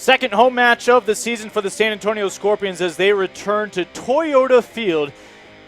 Second home match of the season for the San Antonio Scorpions as they return to Toyota Field,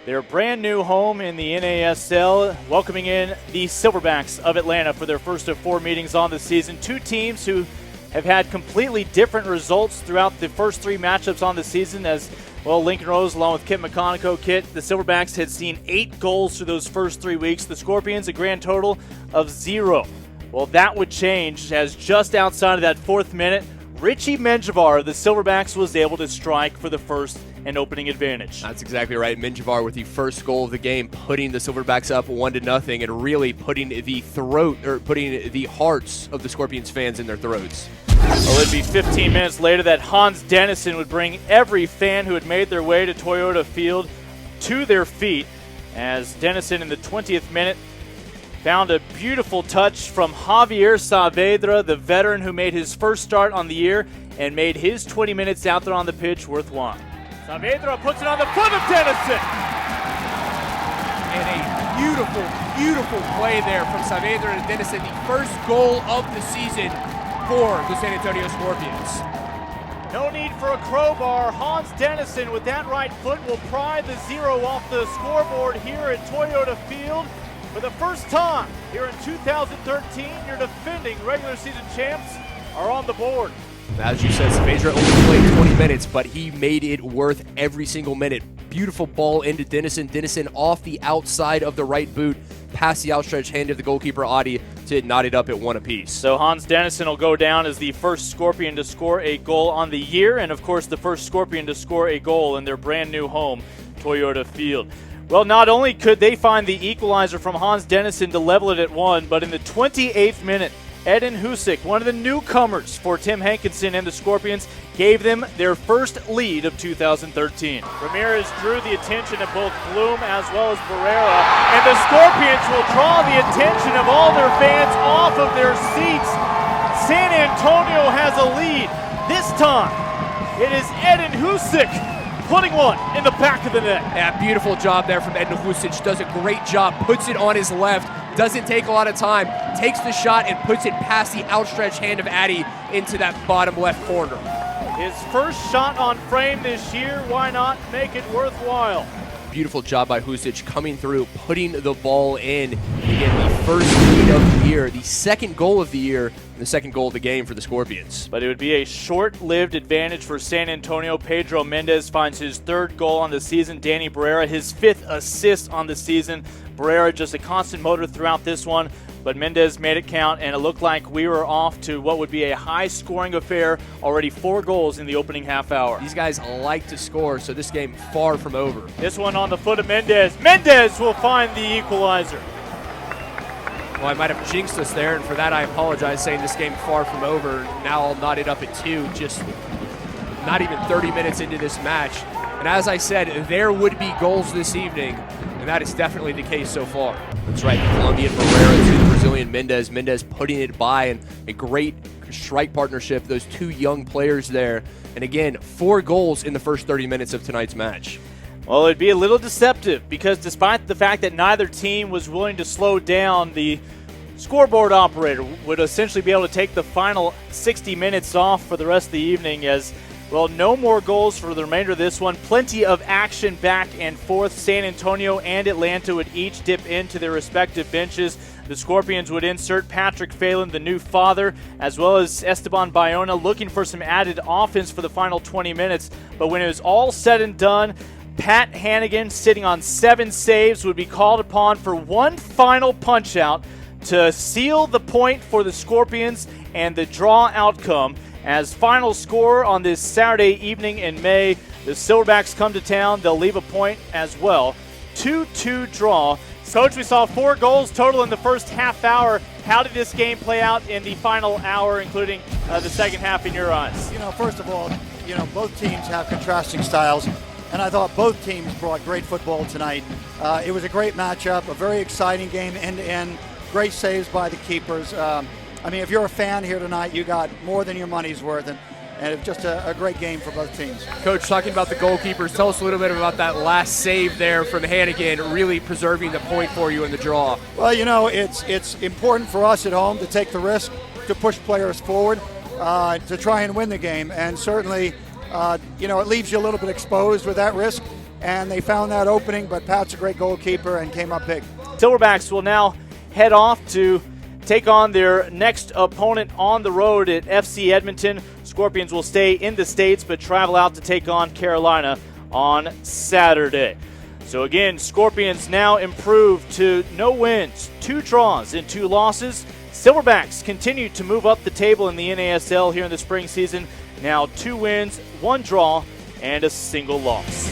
their brand new home in the NASL, welcoming in the Silverbacks of Atlanta for their first of four meetings on the season. Two teams who have had completely different results throughout the first three matchups on the season as, well, Lincoln Rose along with Kit McConico. Kit, the Silverbacks had seen 8 goals through those first 3 weeks. The Scorpions, a grand total of 0. Well, that would change as just outside of that 4th minute, Richie Menjivar of the Silverbacks was able to strike for the first and opening advantage. That's exactly right. Menjivar with the first goal of the game, putting the Silverbacks up 1-0 and really putting the hearts of the Scorpions fans in their throats. Well, it'd be 15 minutes later that Hans Dennison would bring every fan who had made their way to Toyota Field to their feet as Dennison in the 20th minute found a beautiful touch from Javier Saavedra, the veteran who made his first start on the year and made his 20 minutes out there on the pitch worthwhile. Saavedra puts it on the foot of Dennison. And a beautiful, beautiful play there from Saavedra and Dennison, the first goal of the season for the San Antonio Scorpions. No need for a crowbar. Hans Dennison with that right foot will pry the 0 off the scoreboard here at Toyota Field. For the first time here in 2013, your defending regular season champs are on the board. As you said, Saavedra only played 20 minutes, but he made it worth every single minute. Beautiful ball into Dennison. Dennison off the outside of the right boot, past the outstretched hand of the goalkeeper, Adi, to knot it up at 1 apiece. So Hans Dennison will go down as the first Scorpion to score a goal on the year, and of course the first Scorpion to score a goal in their brand new home, Toyota Field. Well, not only could they find the equalizer from Hans Dennison to level it at 1, but in the 28th minute, Edin Husic, one of the newcomers for Tim Hankinson and the Scorpions, gave them their first lead of 2013. Ramirez drew the attention of both Bloom as well as Barrera, and the Scorpions will draw the attention of all their fans off of their seats. San Antonio has a lead. This time, it is Edin Husic putting one in the back of the net. Yeah, beautiful job there from Edin Husic. Does a great job, puts it on his left, doesn't take a lot of time, takes the shot and puts it past the outstretched hand of Addy into that bottom left corner. His first shot on frame this year, why not make it worthwhile? Beautiful job by Husic coming through, putting the ball in. Again, the first lead of the year, the second goal of the year, and the second goal of the game for the Scorpions. But it would be a short-lived advantage for San Antonio. Pedro Mendez finds his 3rd goal on the season. Danny Barrera, his 5th assist on the season. Barrera just a constant motor throughout this one, but Mendez made it count, and it looked like we were off to what would be a high-scoring affair. Already 4 goals in the opening half hour. These guys like to score, so this game far from over. This one on the foot of Mendez. Mendez will find the equalizer. Well, I might have jinxed us there, and for that I apologize, saying this game far from over. Now I'll knot it up at 2, just not even 30 minutes into this match. And as I said, there would be goals this evening, and that is definitely the case so far. That's right, the Colombian Barrera to the Brazilian Mendez. Mendez putting it by, and a great strike partnership, those 2 young players there. And again, 4 goals in the first 30 minutes of tonight's match. Well, it'd be a little deceptive because despite the fact that neither team was willing to slow down, the scoreboard operator would essentially be able to take the final 60 minutes off for the rest of the evening as, well, no more goals for the remainder of this one. Plenty of action back and forth. San Antonio and Atlanta would each dip into their respective benches. The Scorpions would insert Patrick Phelan, the new father, as well as Esteban Bayona, looking for some added offense for the final 20 minutes. But when it was all said and done, Pat Hannigan, sitting on 7 saves, would be called upon for one final punch-out to seal the point for the Scorpions and the draw outcome. As final score on this Saturday evening in May, the Silverbacks come to town. They'll leave a point as well. 2-2 draw. Coach, we saw 4 goals total in the first half hour. How did this game play out in the final hour, including the second half in your eyes? First of all, both teams have contrasting styles, and I thought both teams brought great football tonight. It was a great matchup, a very exciting game end-to-end, great saves by the keepers. If you're a fan here tonight, you got more than your money's worth, and it's just a great game for both teams. Coach, talking about the goalkeepers, tell us a little bit about that last save there from Hannigan, really preserving the point for you in the draw. Well, it's important for us at home to take the risk to push players forward. to try and win the game. And certainly, it leaves you a little bit exposed with that risk. And they found that opening, but Pat's a great goalkeeper and came up big. Silverbacks will now head off to take on their next opponent on the road at FC Edmonton. Scorpions will stay in the States but travel out to take on Carolina on Saturday. So again, Scorpions now improved to no wins, 2 draws and 2 losses. Silverbacks continue to move up the table in the NASL here in the spring season. Now 2 wins, 1 draw, and a single loss.